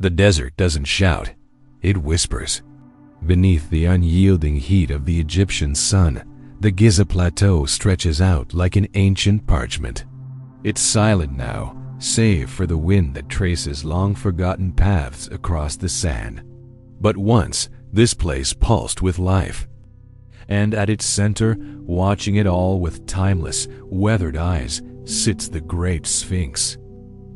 The desert doesn't shout, it whispers. Beneath the unyielding heat of the Egyptian sun, the Giza Plateau stretches out like an ancient parchment. It's silent now, save for the wind that traces long-forgotten paths across the sand. But once, this place pulsed with life. And at its center, watching it all with timeless, weathered eyes, sits the Great Sphinx.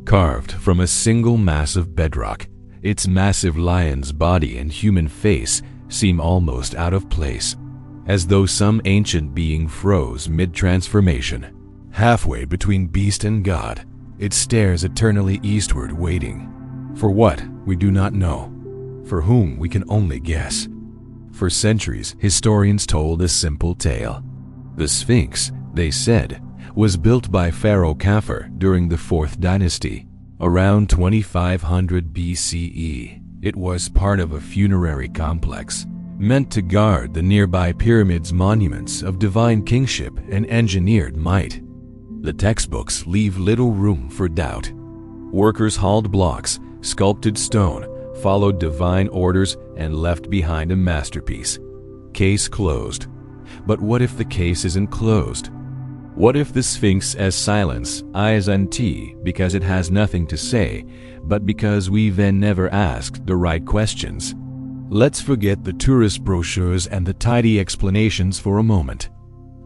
Carved from a single mass of bedrock, its massive lion's body and human face seem almost out of place, as though some ancient being froze mid-transformation. Halfway between beast and god, it stares eternally eastward, waiting. For what, we do not know. For whom, we can only guess. For centuries, historians told a simple tale. The Sphinx, they said, was built by Pharaoh Khafre during the 4th dynasty, around 2500 BCE. It was part of a funerary complex, meant to guard the nearby pyramids' monuments of divine kingship and engineered might. The textbooks leave little room for doubt. Workers hauled blocks, sculpted stone, followed divine orders, and left behind a masterpiece. Case closed. But what if the case isn't closed? What if the Sphinx has silence, eyes and tea, because it has nothing to say, but because we then never asked the right questions? Let's forget the tourist brochures and the tidy explanations for a moment.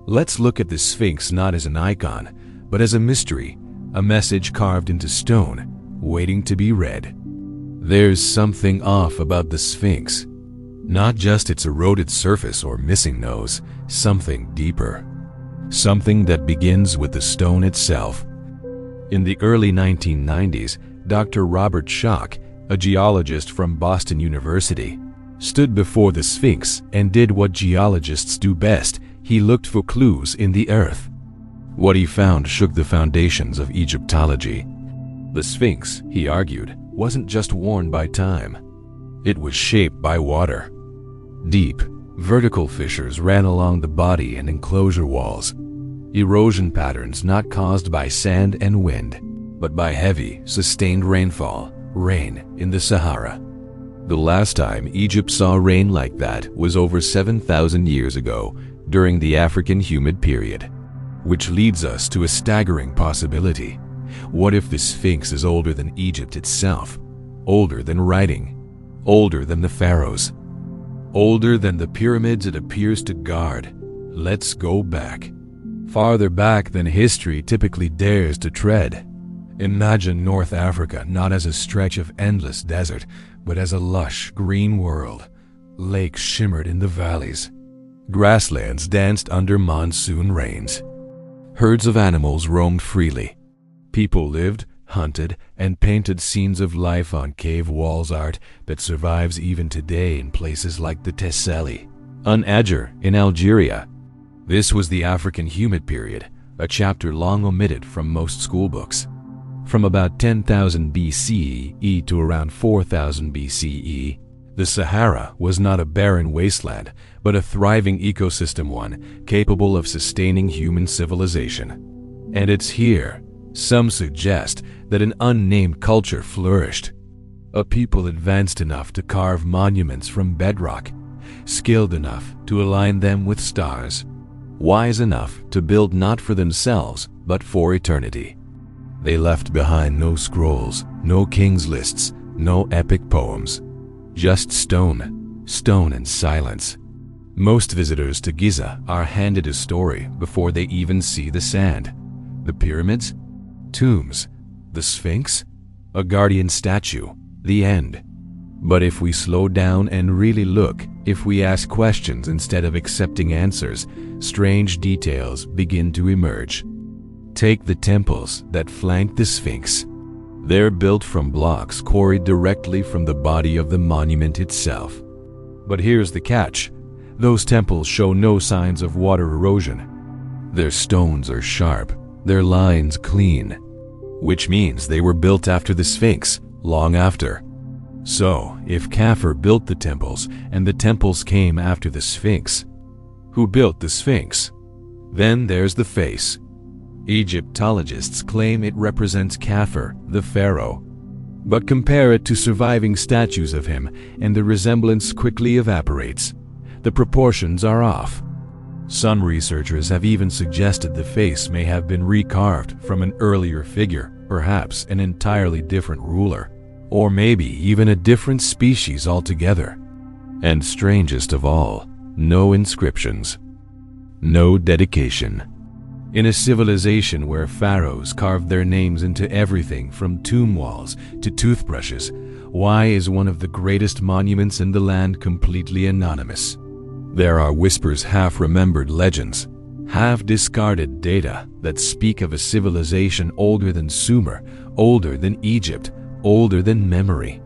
Let's look at the Sphinx not as an icon, but as a mystery, a message carved into stone, waiting to be read. There's something off about the Sphinx. Not just its eroded surface or missing nose, something deeper. Something that begins with the stone itself. In the early 1990s, Dr. Robert Schoch, a geologist from Boston University, stood before the Sphinx and did what geologists do best. He looked for clues in the earth. What he found shook the foundations of Egyptology. The Sphinx, he argued, wasn't just worn by time. It was shaped by water. Deep, vertical fissures ran along the body and enclosure walls. Erosion patterns not caused by sand and wind, but by heavy, sustained rainfall, rain in the Sahara. The last time Egypt saw rain like that was over 7,000 years ago, during the African humid period. Which leads us to a staggering possibility. What if the Sphinx is older than Egypt itself? Older than writing? Older than the pharaohs? Older than the pyramids it appears to guard? Let's go back. Farther back than history typically dares to tread. Imagine North Africa not as a stretch of endless desert, but as a lush green world. Lakes shimmered in the valleys. Grasslands danced under monsoon rains. Herds of animals roamed freely. People lived, hunted, and painted scenes of life on cave walls, art that survives even today in places like the Tesseli, An-Ajr in Algeria. This was the African humid period, a chapter long omitted from most school books. From about 10,000 BCE to around 4,000 BCE, the Sahara was not a barren wasteland, but a thriving ecosystem, one capable of sustaining human civilization. And it's here, some suggest, that an unnamed culture flourished. A people advanced enough to carve monuments from bedrock, skilled enough to align them with stars, wise enough to build not for themselves, but for eternity. They left behind no scrolls, no king's lists, no epic poems. Just stone, stone and silence. Most visitors to Giza are handed a story before they even see the sand. The pyramids? Tombs. The Sphinx? A guardian statue. The end. But if we slow down and really look, if we ask questions instead of accepting answers, strange details begin to emerge. Take the temples that flank the Sphinx. They're built from blocks quarried directly from the body of the monument itself. But here's the catch. Those temples show no signs of water erosion. Their stones are sharp, their lines clean, which means they were built after the Sphinx, long after. So, if Khafre built the temples and the temples came after the Sphinx, who built the Sphinx? Then there's the face. Egyptologists claim it represents Khafre, the pharaoh. But compare it to surviving statues of him, and the resemblance quickly evaporates. The proportions are off. Some researchers have even suggested the face may have been recarved from an earlier figure, perhaps an entirely different ruler, or maybe even a different species altogether. And strangest of all, no inscriptions, no dedication. In a civilization where pharaohs carved their names into everything from tomb walls to toothbrushes, why is one of the greatest monuments in the land completely anonymous? There are whispers, half-remembered legends, half-discarded data that speak of a civilization older than Sumer, older than Egypt, older than memory.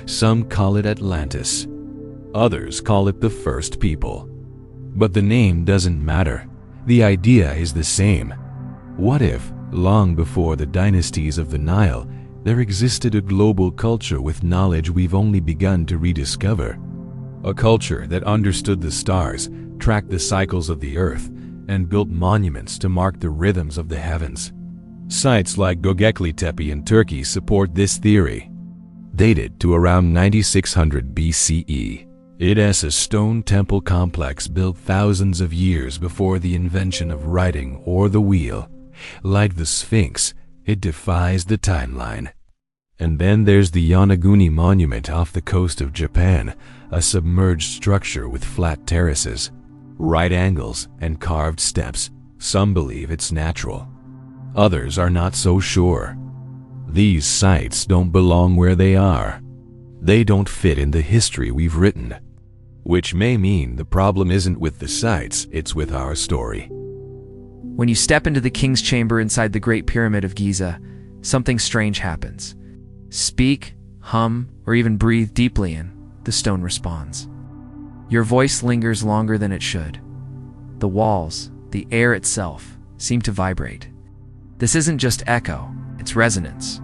Some call it Atlantis. Others call it the first people. But the name doesn't matter. The idea is the same. What if, long before the dynasties of the Nile, there existed a global culture with knowledge we've only begun to rediscover? A culture that understood the stars, tracked the cycles of the earth, and built monuments to mark the rhythms of the heavens. Sites like Göbekli Tepe in Turkey support this theory. Dated to around 9600 BCE, it is a stone temple complex built thousands of years before the invention of writing or the wheel. Like the Sphinx, it defies the timeline. And then there's the Yonaguni Monument off the coast of Japan, a submerged structure with flat terraces, right angles, and carved steps. Some believe it's natural. Others are not so sure. These sites don't belong where they are. They don't fit in the history we've written. Which may mean the problem isn't with the sites, it's with our story. When you step into the king's chamber inside the Great Pyramid of Giza, something strange happens. Speak, hum, or even breathe deeply in, the stone responds. Your voice lingers longer than it should. The walls, the air itself, seem to vibrate. This isn't just echo, it's resonance.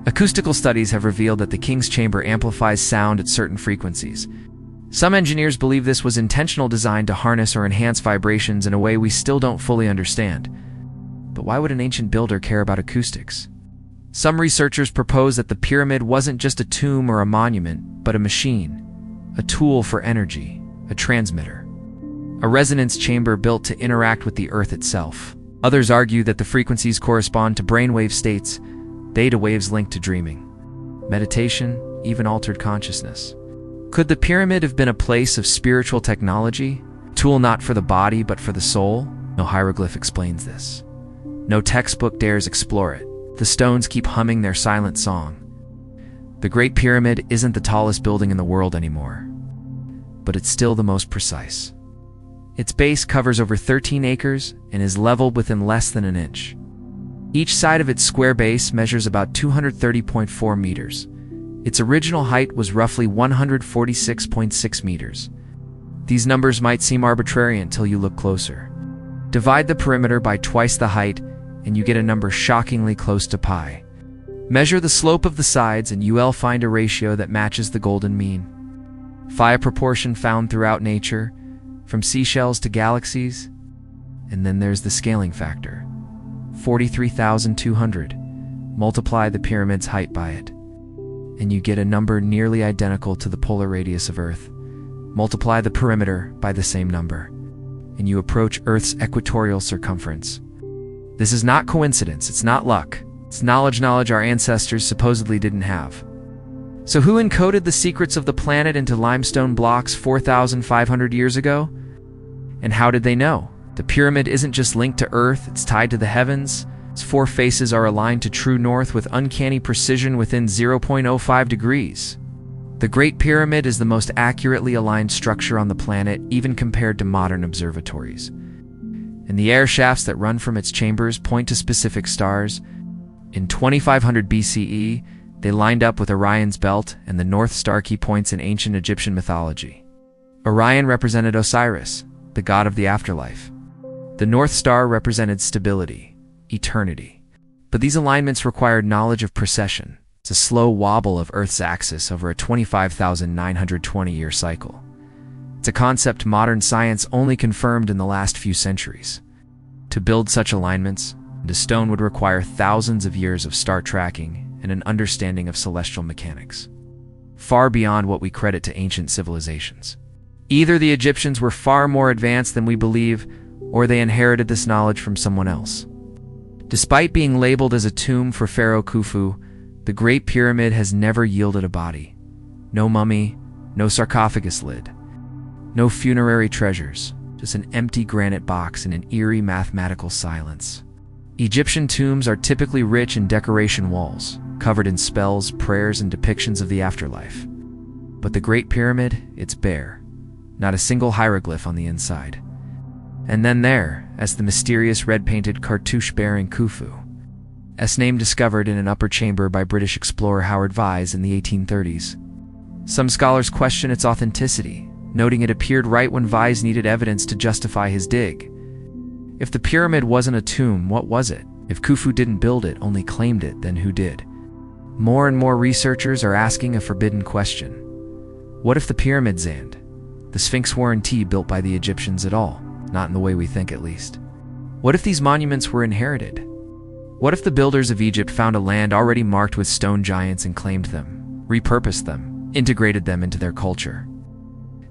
Acoustical studies have revealed that the king's chamber amplifies sound at certain frequencies. Some engineers believe this was intentional design to harness or enhance vibrations in a way we still don't fully understand. But why would an ancient builder care about acoustics? Some researchers propose that the pyramid wasn't just a tomb or a monument, but a machine, a tool for energy, a transmitter, a resonance chamber built to interact with the earth itself. Others argue that the frequencies correspond to brainwave states, theta waves linked to dreaming, meditation, even altered consciousness. Could the pyramid have been a place of spiritual technology, a tool not for the body but for the soul? No hieroglyph explains this. No textbook dares explore it. The stones keep humming their silent song. The Great Pyramid isn't the tallest building in the world anymore, but it's still the most precise. Its base covers over 13 acres and is leveled within less than an inch. Each side of its square base measures about 230.4 meters. Its original height was roughly 146.6 meters. These numbers might seem arbitrary until you look closer. Divide the perimeter by twice the height, and you get a number shockingly close to pi. Measure the slope of the sides and you'll find a ratio that matches the golden mean. Phi, a proportion found throughout nature, from seashells to galaxies. And then there's the scaling factor. 43,200. Multiply the pyramid's height by it, and you get a number nearly identical to the polar radius of Earth. Multiply the perimeter by the same number, and you approach Earth's equatorial circumference. This is not coincidence, it's not luck. It's knowledge our ancestors supposedly didn't have. So who encoded the secrets of the planet into limestone blocks 4,500 years ago? And how did they know? The pyramid isn't just linked to Earth, it's tied to the heavens. Its four faces are aligned to true north with uncanny precision within 0.05 degrees. The Great Pyramid is the most accurately aligned structure on the planet, even compared to modern observatories. And the air shafts that run from its chambers point to specific stars. In 2500 BCE, they lined up with Orion's belt and the North Star key points in ancient Egyptian mythology. Orion represented Osiris, the god of the afterlife. The North Star represented stability, eternity. But these alignments required knowledge of precession. It's a slow wobble of Earth's axis over a 25,920-year cycle. It's a concept modern science only confirmed in the last few centuries. To build such alignments, the stone would require thousands of years of star tracking and an understanding of celestial mechanics, far beyond what we credit to ancient civilizations. Either the Egyptians were far more advanced than we believe, or they inherited this knowledge from someone else. Despite being labeled as a tomb for Pharaoh Khufu, the Great Pyramid has never yielded a body. No mummy, no sarcophagus lid, no funerary treasures, just an empty granite box in an eerie mathematical silence. Egyptian tombs are typically rich in decoration walls, covered in spells, prayers, and depictions of the afterlife. But the Great Pyramid, it's bare. Not a single hieroglyph on the inside. And then there, as the mysterious red-painted cartouche-bearing Khufu, a name discovered in an upper chamber by British explorer Howard Vyse in the 1830s. Some scholars question its authenticity, noting it appeared right when Vyse needed evidence to justify his dig. If the pyramid wasn't a tomb, what was it? If Khufu didn't build it, only claimed it, then who did? More and more researchers are asking a forbidden question. What if the pyramids and the Sphinx weren't built by the Egyptians at all? Not in the way we think, at least. What if these monuments were inherited? What if the builders of Egypt found a land already marked with stone giants and claimed them, repurposed them, integrated them into their culture?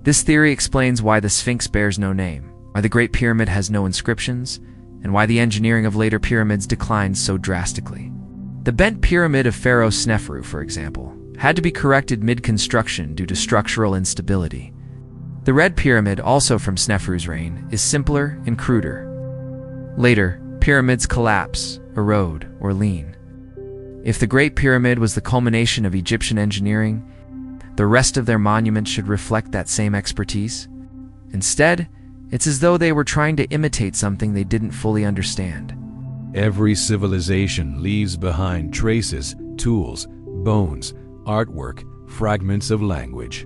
This theory explains why the Sphinx bears no name, why the Great Pyramid has no inscriptions, and why the engineering of later pyramids declines so drastically. The bent pyramid of Pharaoh Snefru, for example, had to be corrected mid-construction due to structural instability. The Red Pyramid, also from Snefru's reign, is simpler and cruder. Later, pyramids collapse, erode, or lean. If the Great Pyramid was the culmination of Egyptian engineering, the rest of their monuments should reflect that same expertise. Instead, it's as though they were trying to imitate something they didn't fully understand. Every civilization leaves behind traces, tools, bones, artwork, fragments of language.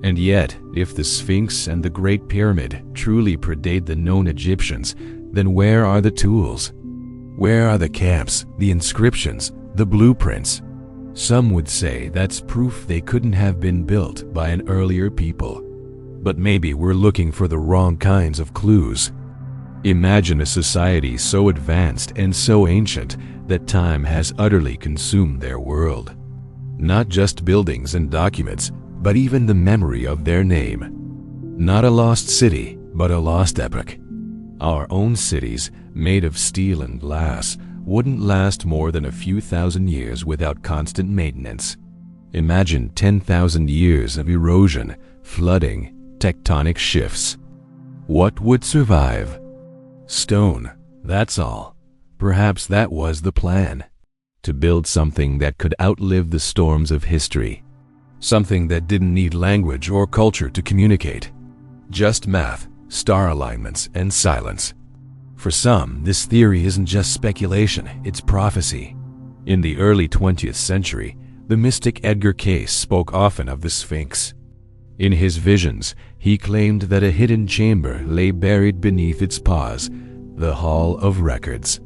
And yet, if the Sphinx and the Great Pyramid truly predate the known Egyptians, then where are the tools? Where are the camps, the inscriptions, the blueprints? Some would say that's proof they couldn't have been built by an earlier people. But maybe we're looking for the wrong kinds of clues. Imagine a society so advanced and so ancient that time has utterly consumed their world. Not just buildings and documents, but even the memory of their name. Not a lost city, but a lost epoch. Our own cities, made of steel and glass, wouldn't last more than a few thousand years without constant maintenance. Imagine 10,000 years of erosion, flooding, tectonic shifts. What would survive? Stone, that's all. Perhaps that was the plan. To build something that could outlive the storms of history. Something that didn't need language or culture to communicate. Just math, star alignments, and silence. For some, this theory isn't just speculation, it's prophecy. In the early 20th century, the mystic Edgar Cayce spoke often of the Sphinx. In his visions, he claimed that a hidden chamber lay buried beneath its paws, the Hall of Records.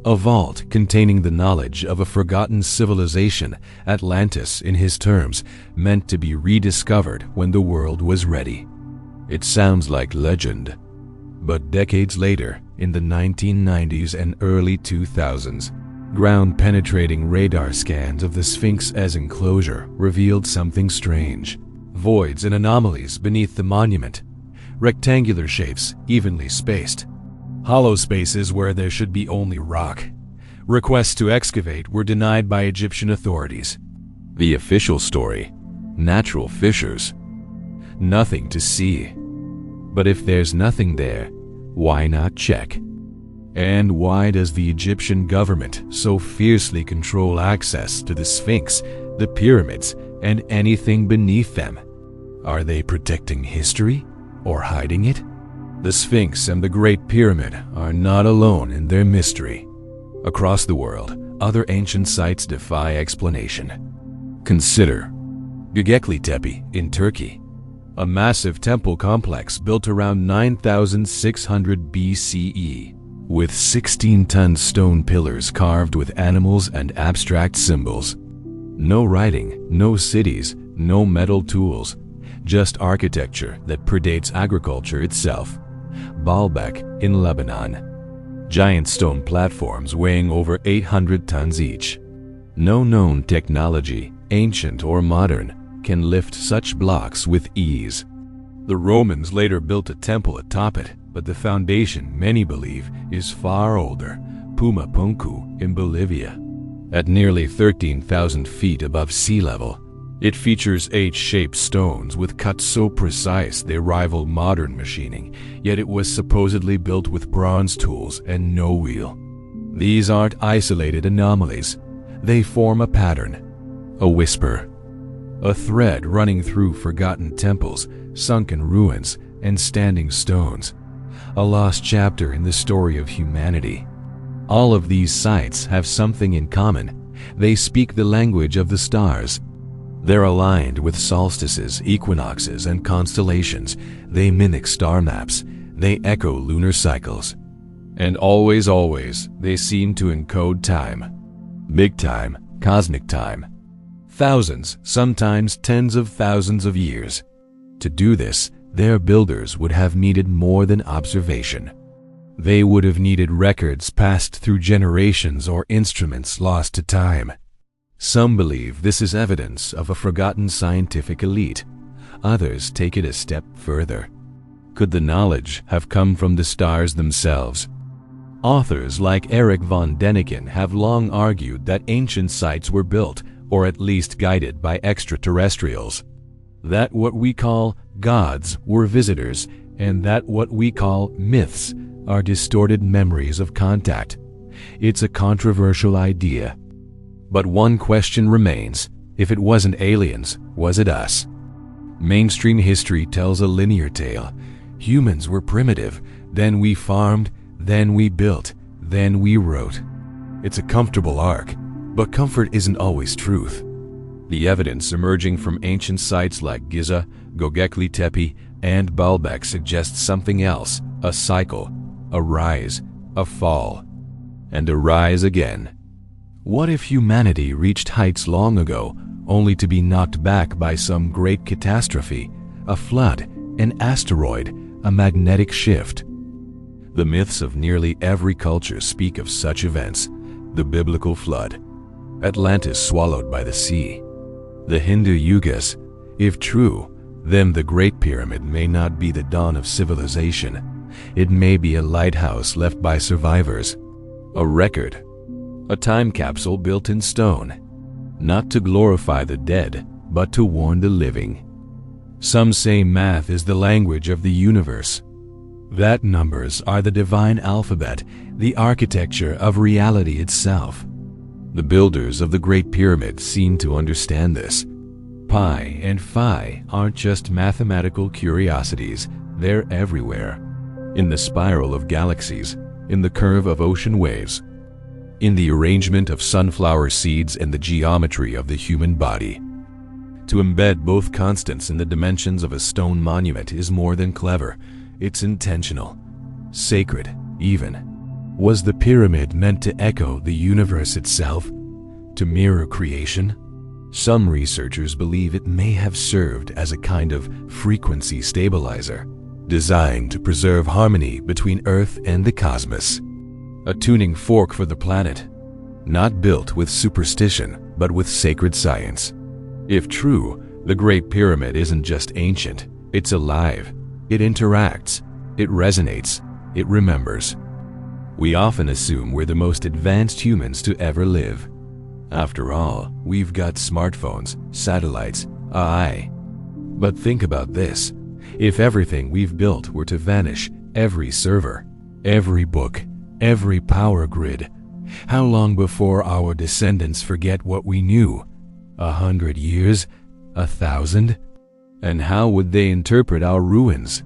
A vault containing the knowledge of a forgotten civilization, Atlantis in his terms, meant to be rediscovered when the world was ready. It sounds like legend. But decades later, in the 1990s and early 2000s, ground-penetrating radar scans of the Sphinx as enclosure revealed something strange. Voids and anomalies beneath the monument, rectangular shapes evenly spaced, hollow spaces where there should be only rock. Requests to excavate were denied by Egyptian authorities. The official story: natural fissures. Nothing to see. But if there's nothing there, why not check? And why does the Egyptian government so fiercely control access to the Sphinx, the pyramids, and anything beneath them? Are they protecting history or hiding it? The Sphinx and the Great Pyramid are not alone in their mystery. Across the world, other ancient sites defy explanation. Consider Göbekli Tepe in Turkey, a massive temple complex built around 9600 BCE, with 16-ton stone pillars carved with animals and abstract symbols. No writing, no cities, no metal tools, just architecture that predates agriculture itself. Baalbek in Lebanon. Giant stone platforms weighing over 800 tons each. No known technology, ancient or modern, can lift such blocks with ease. The Romans later built a temple atop it, but the foundation, many believe, is far older, Pumapunku in Bolivia. At nearly 13,000 feet above sea level, it features H-shaped stones with cuts so precise they rival modern machining, yet it was supposedly built with bronze tools and no wheel. These aren't isolated anomalies. They form a pattern, a whisper, a thread running through forgotten temples, sunken ruins, and standing stones, a lost chapter in the story of humanity. All of these sites have something in common. They speak the language of the stars. They're aligned with solstices, equinoxes, and constellations. They mimic star maps. They echo lunar cycles. And always, they seem to encode time. Big time, cosmic time. Thousands, sometimes tens of thousands of years. To do this, their builders would have needed more than observation. They would have needed records passed through generations or instruments lost to time. Some believe this is evidence of a forgotten scientific elite. Others take it a step further. Could the knowledge have come from the stars themselves? Authors like Erich von Däniken have long argued that ancient sites were built, or at least guided, by extraterrestrials. That what we call gods were visitors, and that what we call myths are distorted memories of contact. It's a controversial idea. But one question remains: if it wasn't aliens, was it us? Mainstream history tells a linear tale. Humans were primitive, then we farmed, then we built, then we wrote. It's a comfortable arc, but comfort isn't always truth. The evidence emerging from ancient sites like Giza, Göbekli Tepe, and Baalbek suggests something else: a cycle, a rise, a fall, and a rise again. What if humanity reached heights long ago, only to be knocked back by some great catastrophe, a flood, an asteroid, a magnetic shift? The myths of nearly every culture speak of such events: the biblical flood, Atlantis swallowed by the sea, the Hindu Yugas. If true, then the Great Pyramid may not be the dawn of civilization. It may be a lighthouse left by survivors, a record, a time capsule built in stone, not to glorify the dead, but to warn the living. Some say math is the language of the universe, that numbers are the divine alphabet, the architecture of reality itself. The builders of the Great Pyramid seem to understand this. Pi and phi aren't just mathematical curiosities, they're everywhere. In the spiral of galaxies, in the curve of ocean waves, in the arrangement of sunflower seeds and the geometry of the human body. To embed both constants in the dimensions of a stone monument is more than clever. It's intentional, sacred, even. Was the pyramid meant to echo the universe itself, to mirror creation? Some researchers believe it may have served as a kind of frequency stabilizer, designed to preserve harmony between Earth and the cosmos. A tuning fork for the planet, not built with superstition, but with sacred science. If true, the Great Pyramid isn't just ancient, it's alive. It interacts, it resonates, it remembers. We often assume we're the most advanced humans to ever live. After all, we've got smartphones, satellites, AI. But think about this. If everything we've built were to vanish, every server, every book, every power grid, how long before our descendants forget what we knew? 100 years? 1,000? And how would they interpret our ruins?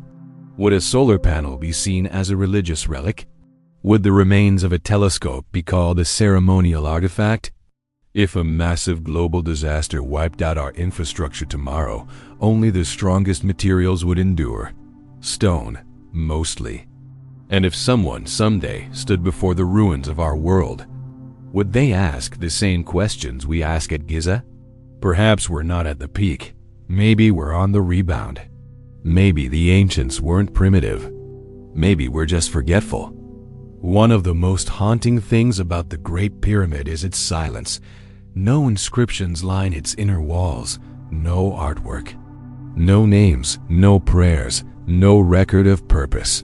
Would a solar panel be seen as a religious relic? Would the remains of a telescope be called a ceremonial artifact? If a massive global disaster wiped out our infrastructure tomorrow, only the strongest materials would endure. Stone, mostly. And if someone someday stood before the ruins of our world, would they ask the same questions we ask at Giza? Perhaps we're not at the peak. Maybe we're on the rebound. Maybe the ancients weren't primitive. Maybe we're just forgetful. One of the most haunting things about the Great Pyramid is its silence. No inscriptions line its inner walls, no artwork. No names, no prayers, no record of purpose.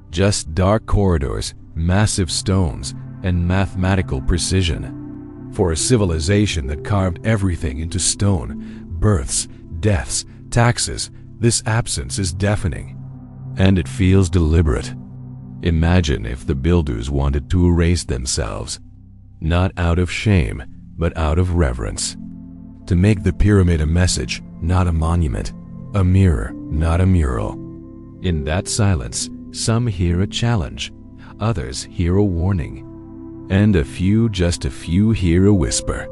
Just dark corridors, massive stones, and mathematical precision. For a civilization that carved everything into stone, births, deaths, taxes, this absence is deafening. And it feels deliberate. Imagine if the builders wanted to erase themselves, not out of shame, but out of reverence. To make the pyramid a message, not a monument, a mirror, not a mural. In that silence, some hear a challenge, others hear a warning, and just a few hear a whisper.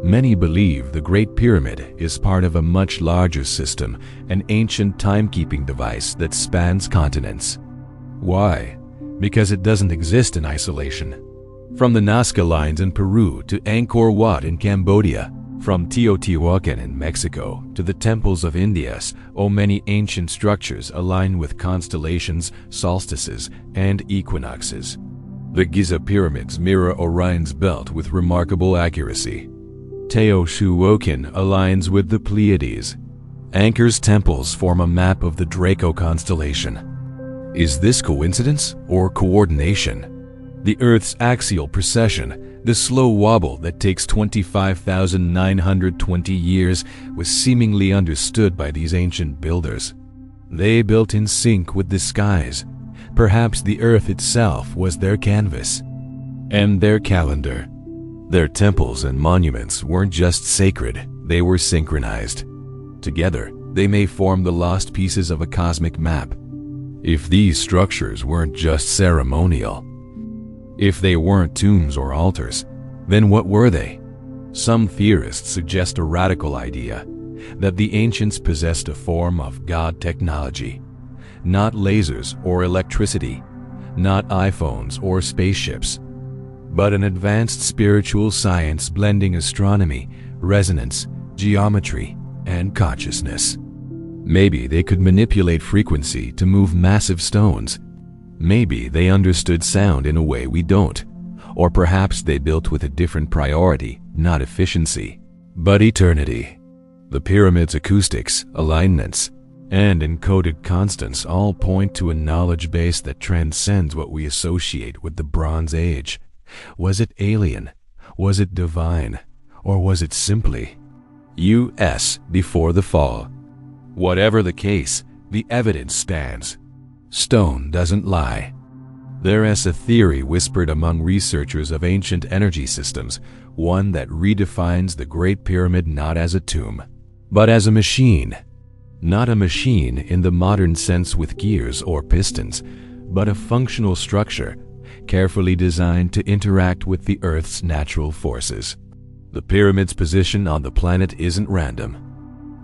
Many believe the Great Pyramid is part of a much larger system, an ancient timekeeping device that spans continents. Why? Because it doesn't exist in isolation. From the Nazca Lines in Peru to Angkor Wat in Cambodia, from Teotihuacan in Mexico to the temples of India, many ancient structures align with constellations, solstices, and equinoxes. The Giza pyramids mirror Orion's belt with remarkable accuracy. Teotihuacan aligns with the Pleiades. Angkor's temples form a map of the Draco constellation. Is this coincidence or coordination? The Earth's axial precession, the slow wobble that takes 25,920 years, was seemingly understood by these ancient builders. They built in sync with the skies. Perhaps the Earth itself was their canvas and their calendar. Their temples and monuments weren't just sacred, they were synchronized. Together, they may form the lost pieces of a cosmic map. If these structures weren't just ceremonial, if they weren't tombs or altars, then what were they? Some theorists suggest a radical idea, that the ancients possessed a form of God technology. Not lasers or electricity, not iPhones or spaceships, but an advanced spiritual science blending astronomy, resonance, geometry, and consciousness. Maybe they could manipulate frequency to move massive stones. Maybe they understood sound in a way we don't. Or perhaps they built with a different priority, not efficiency, but eternity. The pyramid's acoustics, alignments, and encoded constants all point to a knowledge base that transcends what we associate with the Bronze Age. Was it alien? Was it divine? Or was it simply US before the fall? Whatever the case, the evidence stands. Stone doesn't lie. There is a theory whispered among researchers of ancient energy systems, one that redefines the Great Pyramid not as a tomb, but as a machine. Not a machine in the modern sense with gears or pistons, but a functional structure, carefully designed to interact with the Earth's natural forces. The pyramid's position on the planet isn't random.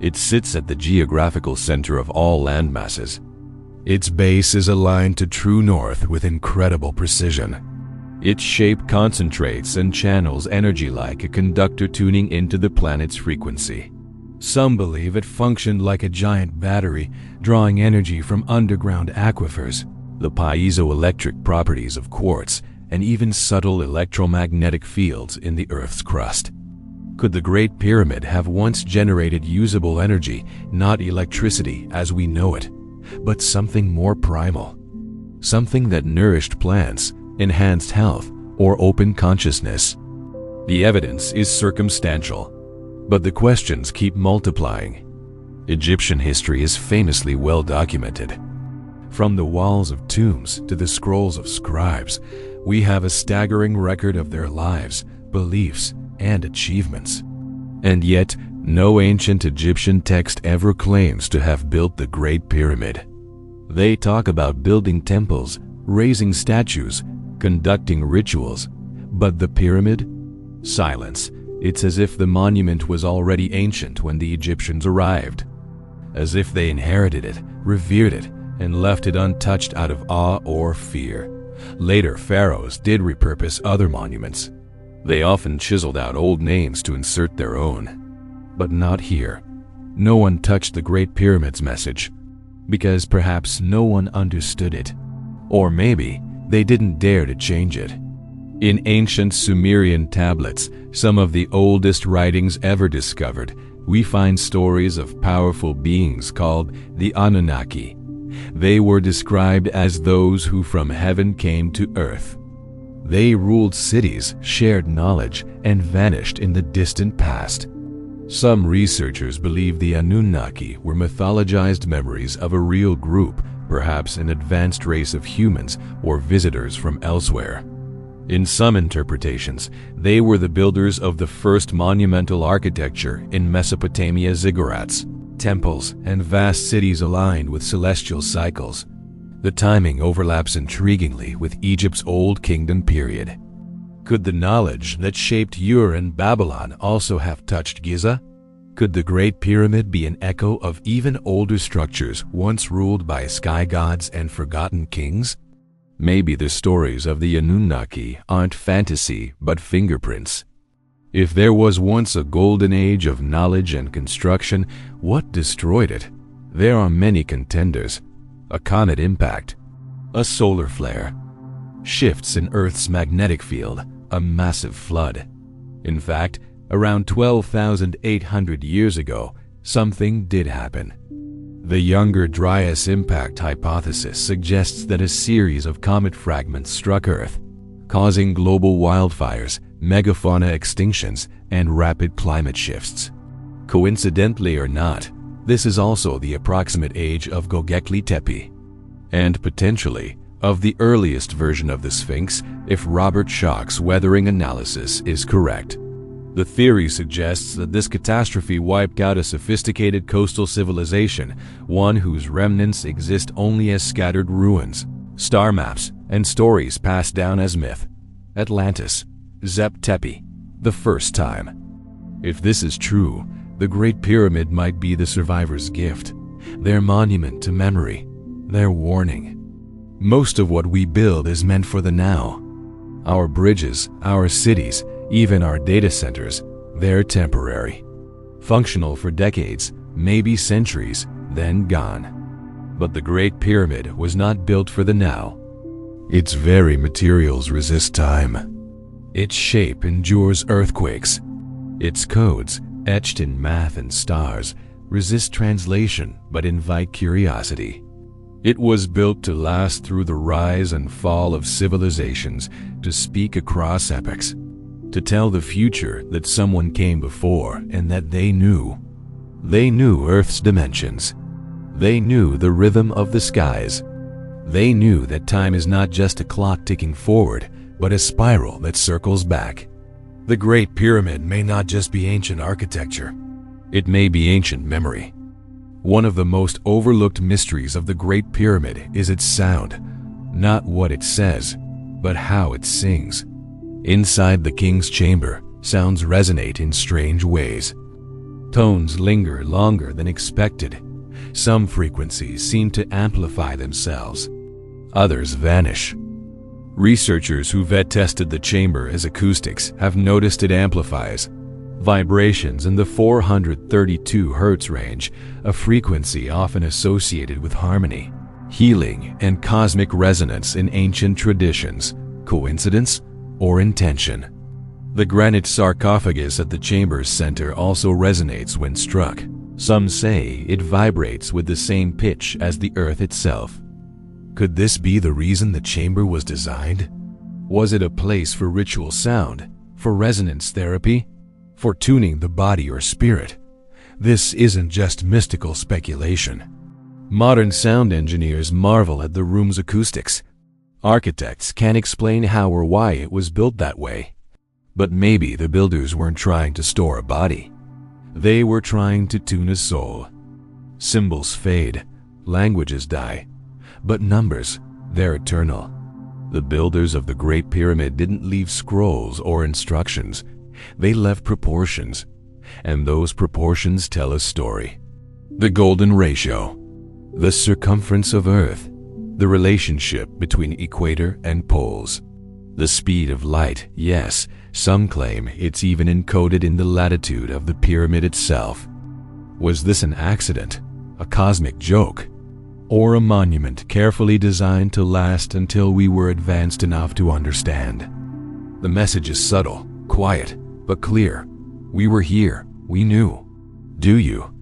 It sits at the geographical center of all landmasses. Its base is aligned to true north with incredible precision. Its shape concentrates and channels energy like a conductor tuning into the planet's frequency. Some believe it functioned like a giant battery, drawing energy from underground aquifers, the piezoelectric properties of quartz, and even subtle electromagnetic fields in the Earth's crust. Could the Great Pyramid have once generated usable energy, not electricity as we know it, but something more primal? Something that nourished plants, enhanced health, or opened consciousness? The evidence is circumstantial, but the questions keep multiplying. Egyptian history is famously well documented. From the walls of tombs to the scrolls of scribes, we have a staggering record of their lives, beliefs, and achievements. And yet, no ancient Egyptian text ever claims to have built the Great Pyramid. They talk about building temples, raising statues, conducting rituals, but the pyramid? Silence. It's as if the monument was already ancient when the Egyptians arrived. As if they inherited it, revered it, and left it untouched out of awe or fear. Later pharaohs did repurpose other monuments. They often chiseled out old names to insert their own. But not here. No one touched the Great Pyramid's message, because perhaps no one understood it. Or maybe they didn't dare to change it. In ancient Sumerian tablets, some of the oldest writings ever discovered, we find stories of powerful beings called the Anunnaki. They were described as those who from heaven came to earth. They ruled cities, shared knowledge, and vanished in the distant past. Some researchers believe the Anunnaki were mythologized memories of a real group, perhaps an advanced race of humans or visitors from elsewhere. In some interpretations, they were the builders of the first monumental architecture in Mesopotamia, ziggurats, temples, and vast cities aligned with celestial cycles. The timing overlaps intriguingly with Egypt's Old Kingdom period. Could the knowledge that shaped Ur and Babylon also have touched Giza? Could the Great Pyramid be an echo of even older structures once ruled by sky gods and forgotten kings? Maybe the stories of the Anunnaki aren't fantasy but fingerprints. If there was once a golden age of knowledge and construction, what destroyed it? There are many contenders. A comet impact, a solar flare, shifts in Earth's magnetic field, a massive flood. In fact, around 12,800 years ago, something did happen. The Younger Dryas impact hypothesis suggests that a series of comet fragments struck Earth, causing global wildfires, megafauna extinctions, and rapid climate shifts. Coincidentally or not, this is also the approximate age of Göbekli Tepe, and potentially of the earliest version of the Sphinx if Robert Schoch's weathering analysis is correct. The theory suggests that this catastrophe wiped out a sophisticated coastal civilization, one whose remnants exist only as scattered ruins, star maps, and stories passed down as myth. Atlantis, Zep Tepe, the first time. If this is true, the Great Pyramid might be the survivors' gift, their monument to memory, their warning. Most of what we build is meant for the now. Our bridges, our cities, even our data centers, they're temporary. Functional for decades, maybe centuries, then gone. But the Great Pyramid was not built for the now. Its very materials resist time. Its shape endures earthquakes. Its codes, etched in math and stars, resist translation but invite curiosity. It was built to last through the rise and fall of civilizations, to speak across epochs, to tell the future that someone came before and that they knew. They knew Earth's dimensions. They knew the rhythm of the skies. They knew that time is not just a clock ticking forward, but a spiral that circles back. The Great Pyramid may not just be ancient architecture. It may be ancient memory. One of the most overlooked mysteries of the Great Pyramid is its sound. Not what it says, but how it sings. Inside the king's chamber, sounds resonate in strange ways. Tones linger longer than expected. Some frequencies seem to amplify themselves. Others vanish. Researchers who vet-tested the chamber as acoustics have noticed it amplifies vibrations in the 432 Hz range, a frequency often associated with harmony, healing, and cosmic resonance in ancient traditions. Coincidence or intention? The granite sarcophagus at the chamber's center also resonates when struck. Some say it vibrates with the same pitch as the earth itself. Could this be the reason the chamber was designed? Was it a place for ritual sound, for resonance therapy, for tuning the body or spirit? This isn't just mystical speculation. Modern sound engineers marvel at the room's acoustics. Architects can't explain how or why it was built that way. But maybe the builders weren't trying to store a body. They were trying to tune a soul. Symbols fade, languages die, but numbers, they're eternal. The builders of the Great Pyramid didn't leave scrolls or instructions. They left proportions, and those proportions tell a story. The golden ratio, the circumference of Earth, the relationship between equator and poles, the speed of light. Yes, some claim it's even encoded in the latitude of the pyramid itself. Was this an accident, a cosmic joke, or a monument carefully designed to last until we were advanced enough to understand? The message is subtle, quiet, but clear. We were here. We knew. Do you?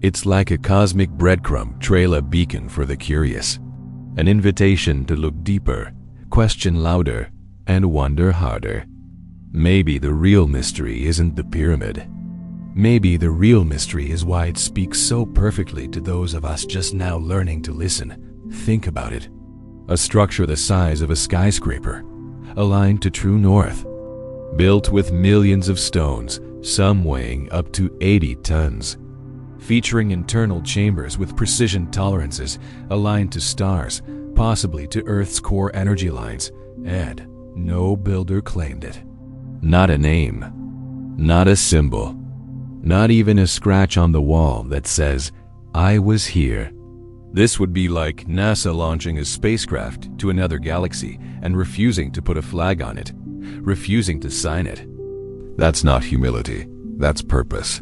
It's like a cosmic breadcrumb trail, a beacon for the curious. An invitation to look deeper, question louder, and wonder harder. Maybe the real mystery isn't the pyramid. Maybe the real mystery is why it speaks so perfectly to those of us just now learning to listen. Think about it. A structure the size of a skyscraper, aligned to true north, built with millions of stones, some weighing up to 80 tons, featuring internal chambers with precision tolerances aligned to stars, possibly to Earth's core energy lines, and no builder claimed it. Not a name, not a symbol, not even a scratch on the wall that says, "I was here." This would be like NASA launching a spacecraft to another galaxy and refusing to put a flag on it, refusing to sign it. That's not humility, that's purpose.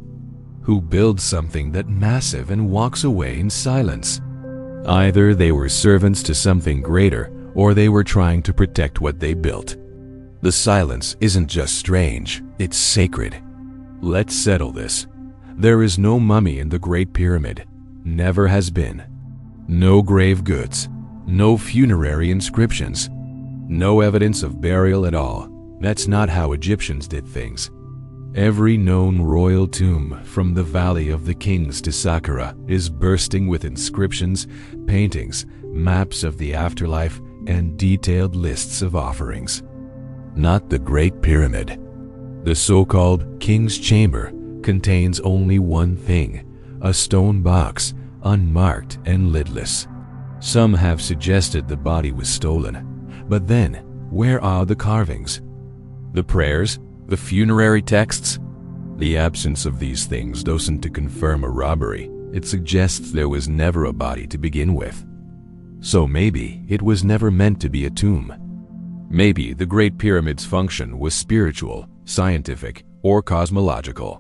Who builds something that massive and walks away in silence? Either they were servants to something greater, or they were trying to protect what they built. The silence isn't just strange, it's sacred. Let's settle this. There is no mummy in the Great Pyramid. Never has been. No grave goods. No funerary inscriptions. No evidence of burial at all. That's not how Egyptians did things. Every known royal tomb, from the Valley of the Kings to Saqqara, is bursting with inscriptions, paintings, maps of the afterlife, and detailed lists of offerings. Not the Great Pyramid. The so-called King's Chamber contains only one thing, a stone box, unmarked and lidless. Some have suggested the body was stolen. But then, where are the carvings? The prayers? The funerary texts? The absence of these things doesn't confirm a robbery. It suggests there was never a body to begin with. So maybe it was never meant to be a tomb. Maybe the Great Pyramid's function was spiritual, scientific, or cosmological.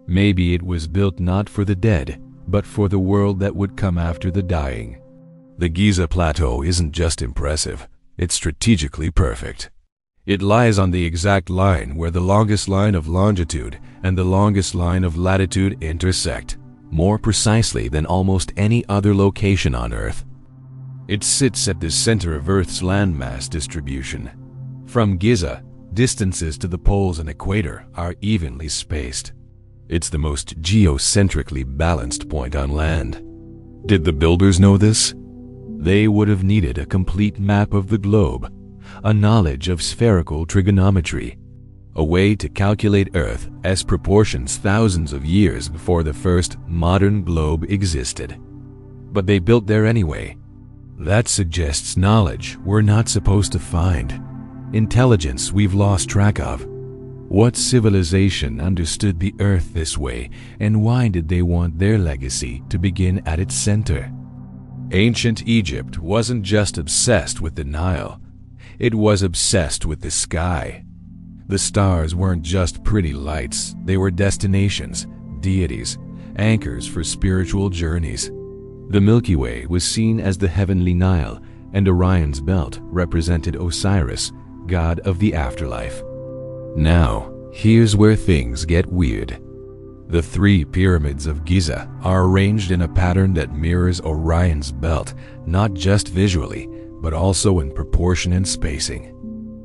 Maybe it was built not for the dead, but for the world that would come after the dying. The Giza Plateau isn't just impressive, it's strategically perfect. It lies on the exact line where the longest line of longitude and the longest line of latitude intersect, more precisely than almost any other location on Earth. It sits at the center of Earth's landmass distribution. From Giza, distances to the poles and equator are evenly spaced. It's the most geocentrically balanced point on land. Did the builders know this? They would have needed a complete map of the globe, a knowledge of spherical trigonometry, a way to calculate Earth as proportions thousands of years before the first modern globe existed. But they built there anyway. That suggests knowledge we're not supposed to find, intelligence we've lost track of. What civilization understood the Earth this way, and why did they want their legacy to begin at its center? Ancient Egypt wasn't just obsessed with the Nile, it was obsessed with the sky. The stars weren't just pretty lights, they were destinations, deities, anchors for spiritual journeys. The Milky Way was seen as the heavenly Nile, and Orion's belt represented Osiris, god of the afterlife. Now, here's where things get weird. The 3 pyramids of Giza are arranged in a pattern that mirrors Orion's belt, not just visually, but also in proportion and spacing.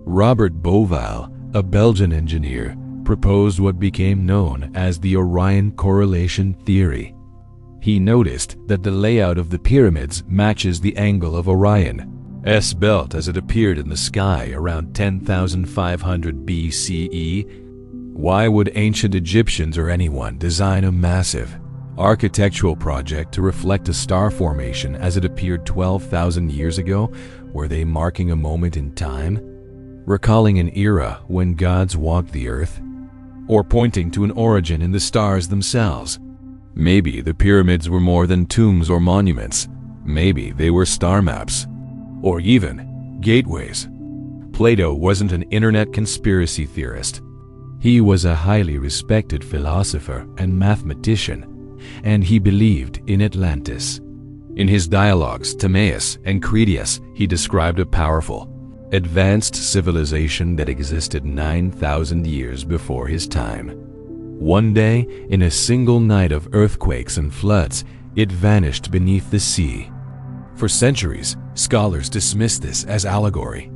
Robert Bouval, a Belgian engineer, proposed what became known as the Orion correlation theory. He noticed that the layout of the pyramids matches the angle of Orion's belt as it appeared in the sky around 10,500 BCE. Why would ancient Egyptians or anyone design a massive architectural project to reflect a star formation as it appeared 12,000 years ago? Were they marking a moment in time? Recalling an era when gods walked the earth? Or pointing to an origin in the stars themselves? Maybe the pyramids were more than tombs or monuments. Maybe they were star maps. Or even gateways. Plato wasn't an internet conspiracy theorist. He was a highly respected philosopher and mathematician, and he believed in Atlantis. In his dialogues, Timaeus and Critias, he described a powerful advanced civilization that existed 9,000 years before his time. One day, in a single night of earthquakes and floods, it vanished beneath the sea. For centuries, scholars dismissed this as allegory.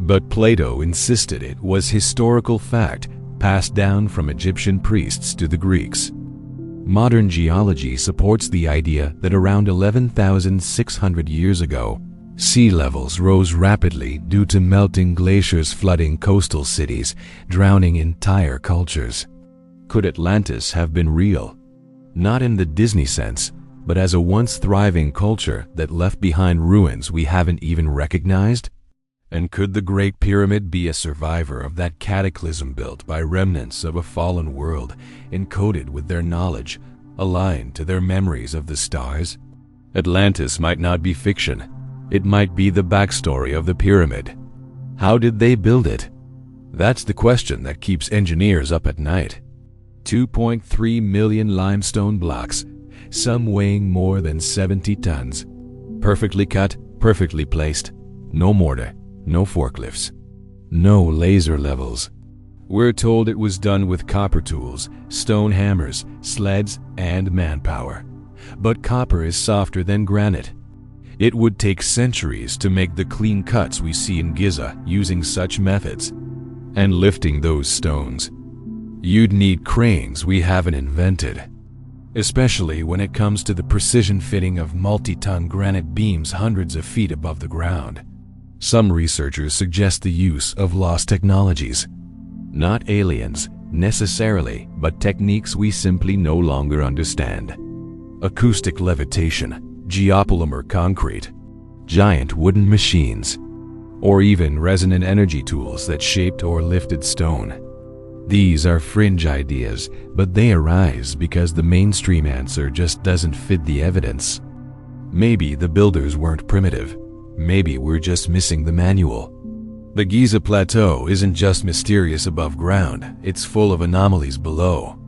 But Plato insisted it was historical fact passed down from Egyptian priests to the Greeks. Modern geology supports the idea that around 11,600 years ago, sea levels rose rapidly due to melting glaciers flooding coastal cities, drowning entire cultures. Could Atlantis have been real? Not in the Disney sense, but as a once thriving culture that left behind ruins we haven't even recognized? And could the Great Pyramid be a survivor of that cataclysm built by remnants of a fallen world, encoded with their knowledge, aligned to their memories of the stars? Atlantis might not be fiction. It might be the backstory of the pyramid. How did they build it? That's the question that keeps engineers up at night. 2.3 million limestone blocks, some weighing more than 70 tons. Perfectly cut, perfectly placed. No mortar, no forklifts, no laser levels. We're told it was done with copper tools, stone hammers, sleds, and manpower. But copper is softer than granite. It would take centuries to make the clean cuts we see in Giza using such methods. And lifting those stones, you'd need cranes we haven't invented. Especially when it comes to the precision fitting of multi-ton granite beams hundreds of feet above the ground. Some researchers suggest the use of lost technologies. Not aliens, necessarily, but techniques we simply no longer understand. Acoustic levitation, geopolymer concrete, giant wooden machines, or even resonant energy tools that shaped or lifted stone. These are fringe ideas, but they arise because the mainstream answer just doesn't fit the evidence. Maybe the builders weren't primitive. Maybe we're just missing the manual. The Giza Plateau isn't just mysterious above ground, it's full of anomalies below.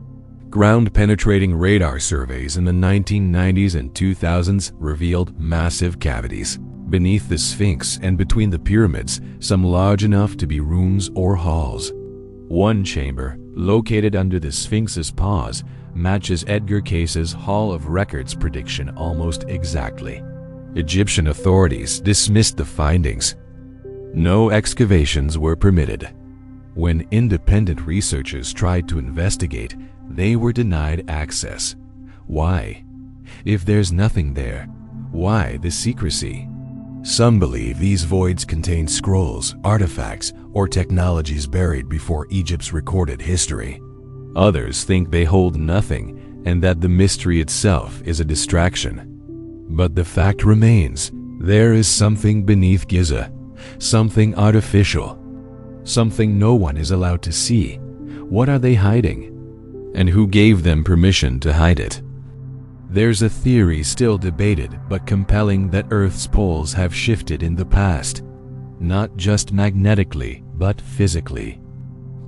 Ground-penetrating radar surveys in the 1990s and 2000s revealed massive cavities beneath the Sphinx and between the pyramids, some large enough to be rooms or halls. One chamber, located under the Sphinx's paws, matches Edgar Case's Hall of Records prediction almost exactly. Egyptian authorities dismissed the findings. No excavations were permitted. When independent researchers tried to investigate, they were denied access. Why? If there's nothing there, why the secrecy? Some believe these voids contain scrolls, artifacts, or technologies buried before Egypt's recorded history. Others think they hold nothing and that the mystery itself is a distraction. But the fact remains, there is something beneath Giza, something artificial, something no one is allowed to see. What are they hiding? And who gave them permission to hide it? There's a theory still debated but compelling that Earth's poles have shifted in the past. Not just magnetically, but physically.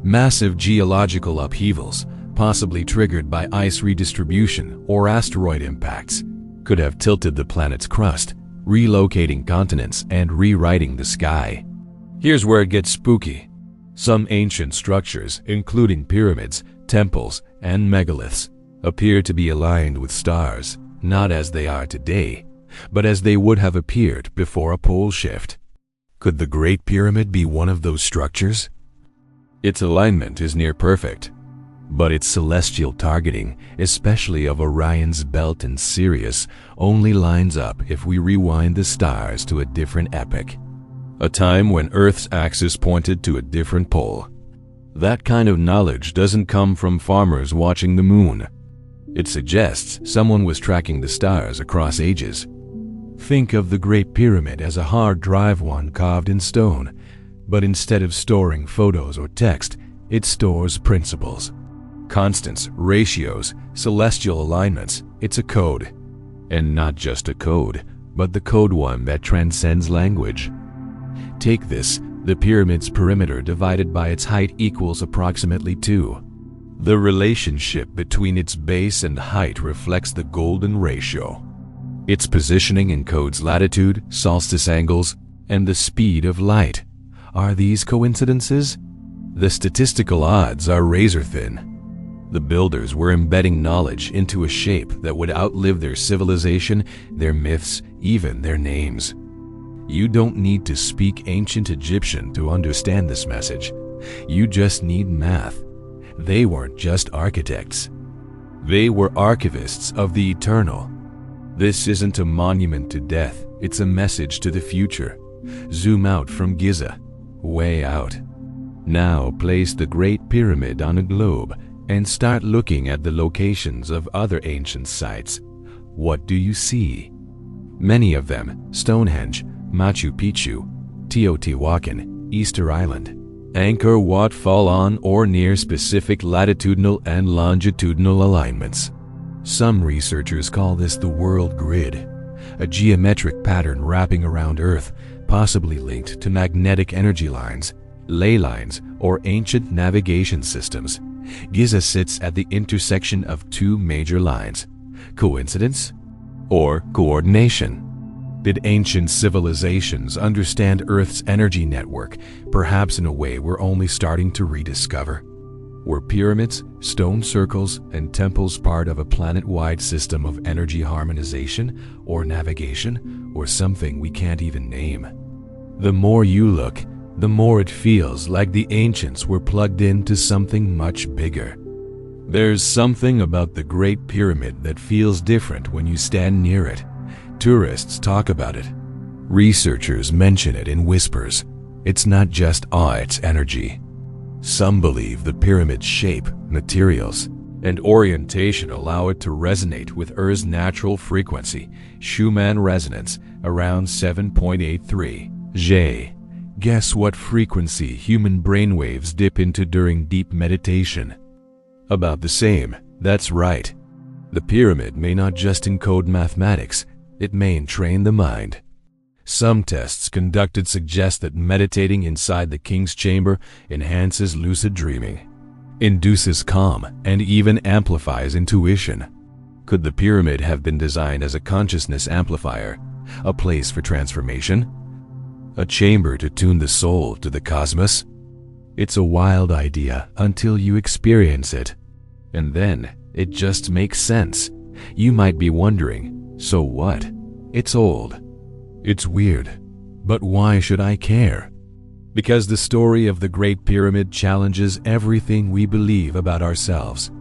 Massive geological upheavals, possibly triggered by ice redistribution or asteroid impacts, could have tilted the planet's crust, relocating continents and rewriting the sky. Here's where it gets spooky. Some ancient structures, including pyramids, temples, and megaliths, appear to be aligned with stars, not as they are today, but as they would have appeared before a pole shift. Could the Great Pyramid be one of those structures? Its alignment is near perfect, but its celestial targeting, especially of Orion's belt and Sirius, only lines up if we rewind the stars to a different epoch, a time when Earth's axis pointed to a different pole. That kind of knowledge doesn't come from farmers watching the moon. It suggests someone was tracking the stars across ages. Think of the Great Pyramid as a hard drive one carved in stone, but instead of storing photos or text, it stores principles. Constants, ratios, celestial alignments. It's a code. And not just a code, but the code one that transcends language. Take this, the pyramid's perimeter divided by its height equals approximately 2. The relationship between its base and height reflects the golden ratio. Its positioning encodes latitude, solstice angles, and the speed of light, Are these coincidences? The statistical odds are razor thin. The builders were embedding knowledge into a shape that would outlive their civilization, their myths, even their names. You don't need to speak ancient Egyptian to understand this message. You just need math. They weren't just architects. They were archivists of the eternal. This isn't a monument to death, it's a message to the future. Zoom out from Giza, way out. Now place the Great Pyramid on a globe and start looking at the locations of other ancient sites. What do you see? Many of them, Stonehenge, Machu Picchu, Teotihuacan, Easter Island, Angkor Wat, fall on or near specific latitudinal and longitudinal alignments. Some researchers call this the world grid, a geometric pattern wrapping around Earth, possibly linked to magnetic energy lines, ley lines, or ancient navigation systems. Giza sits at the intersection of two major lines. Coincidence or coordination? Did ancient civilizations understand Earth's energy network, perhaps in a way we're only starting to rediscover? Were pyramids, stone circles, and temples part of a planet-wide system of energy harmonization or navigation, or something we can't even name? The more you look, the more it feels like the ancients were plugged into something much bigger. There's something about the Great Pyramid that feels different when you stand near it. Tourists talk about it. Researchers mention it in whispers. It's not just awe, it's energy. Some believe the pyramid's shape, materials, and orientation allow it to resonate with Earth's natural frequency, Schumann resonance, around 7.83 J. Guess what frequency human brainwaves dip into during deep meditation? About the same, that's right. The pyramid may not just encode mathematics, it may entrain the mind. Some tests conducted suggest that meditating inside the king's chamber enhances lucid dreaming, induces calm, and even amplifies intuition. Could the pyramid have been designed as a consciousness amplifier, a place for transformation? A chamber to tune the soul to the cosmos? It's a wild idea until you experience it. And then it just makes sense. You might be wondering, so what? It's old. It's weird. But why should I care? Because the story of the Great Pyramid challenges everything we believe about ourselves.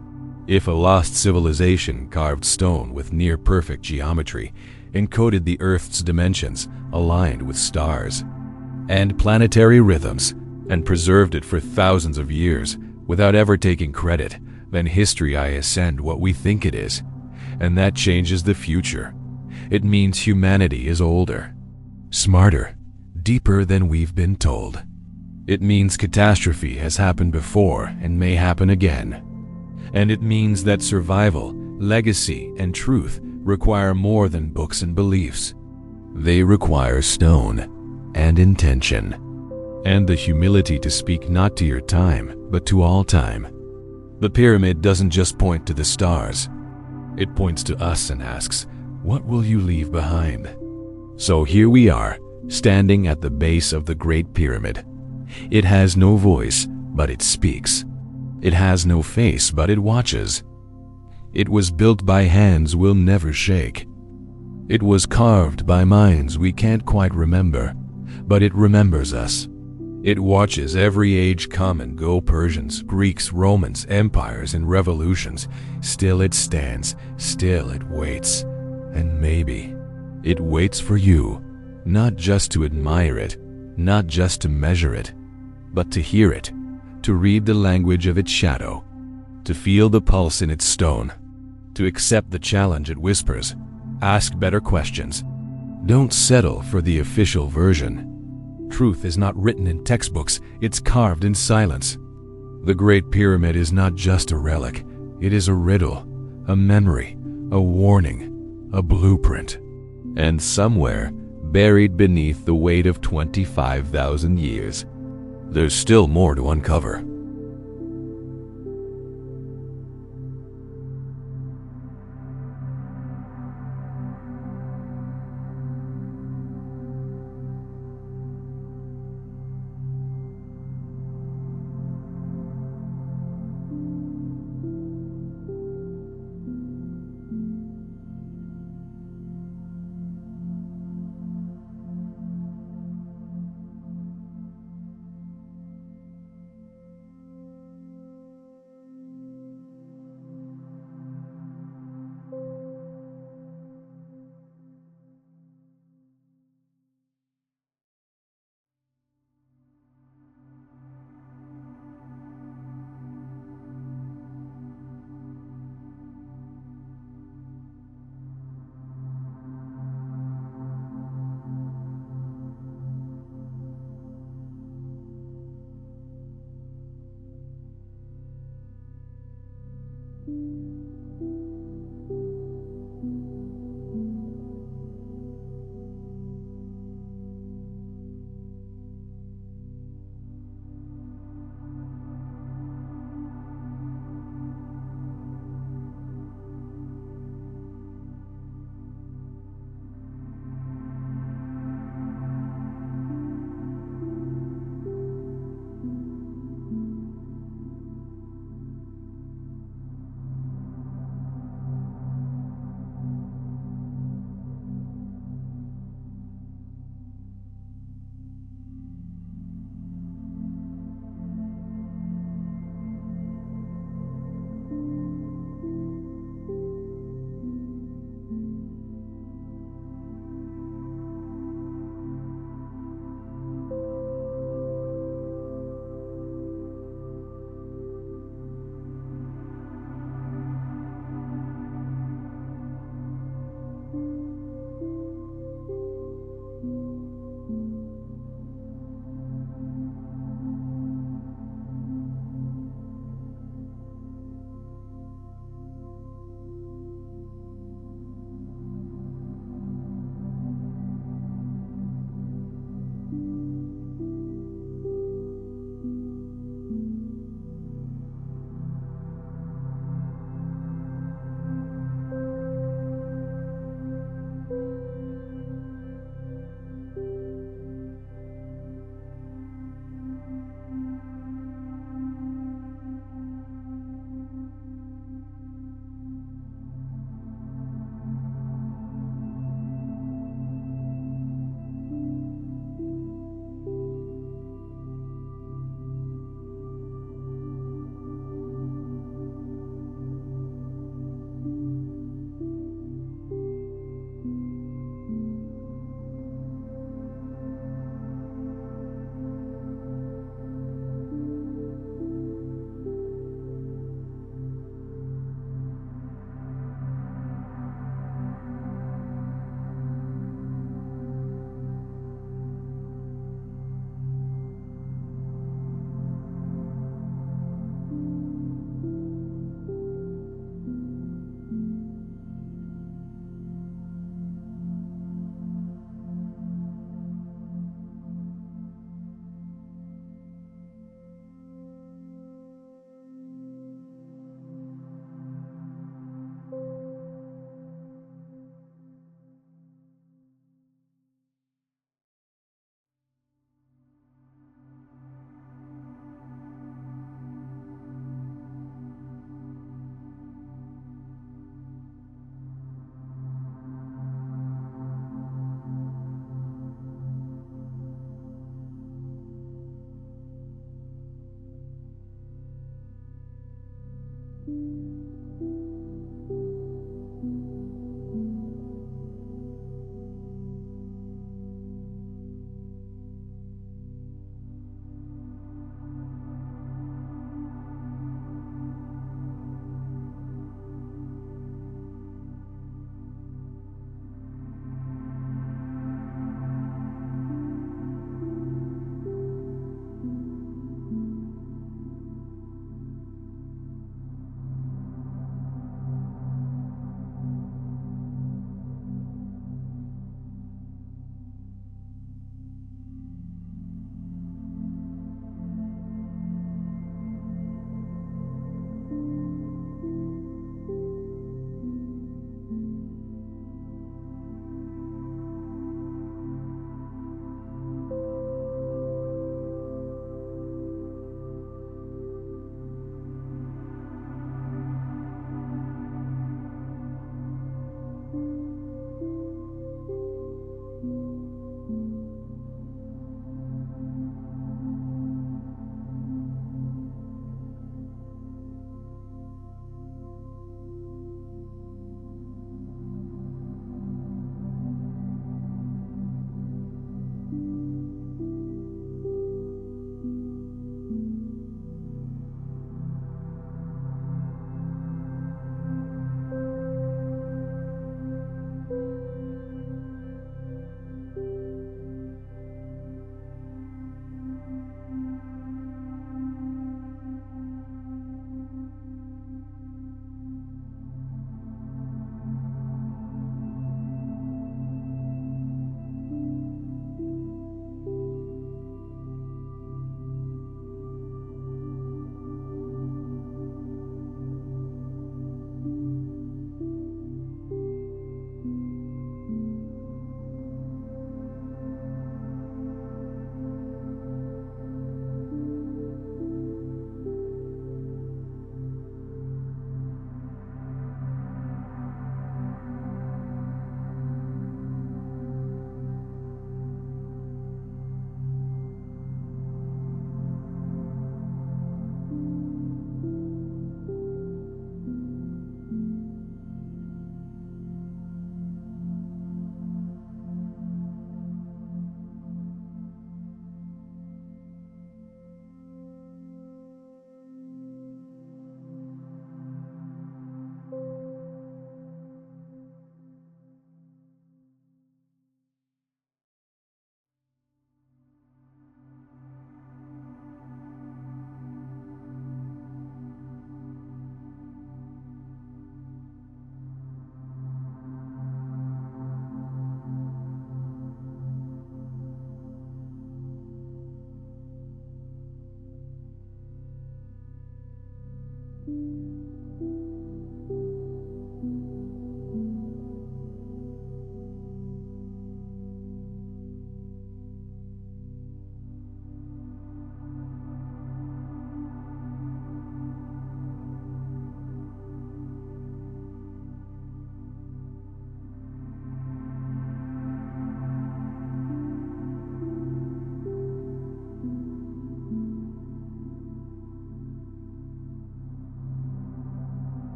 If a lost civilization carved stone with near-perfect geometry, encoded the Earth's dimensions, aligned with stars and planetary rhythms, and preserved it for thousands of years without ever taking credit, then history isn't what we think it is. And that changes the future. It means humanity is older, smarter, deeper than we've been told. It means catastrophe has happened before and may happen again. And it means that survival, legacy, and truth require more than books and beliefs. They require stone and intention, and the humility to speak not to your time, but to all time. The pyramid doesn't just point to the stars. It points to us and asks, what will you leave behind? So here we are, standing at the base of the Great Pyramid. It has no voice, but it speaks. It has no face, but it watches. It was built by hands we'll never shake. It was carved by minds we can't quite remember, but it remembers us. It watches every age come and go, Persians, Greeks, Romans, empires, and revolutions. Still it stands, still it waits. And maybe it waits for you, not just to admire it, not just to measure it, but to hear it, to read the language of its shadow, to feel the pulse in its stone, to accept the challenge it whispers. Ask better questions. Don't settle for the official version. Truth is not written in textbooks, it's carved in silence. The Great Pyramid is not just a relic, it is a riddle, a memory, a warning, a blueprint. And somewhere, buried beneath the weight of 25,000 years, there's still more to uncover.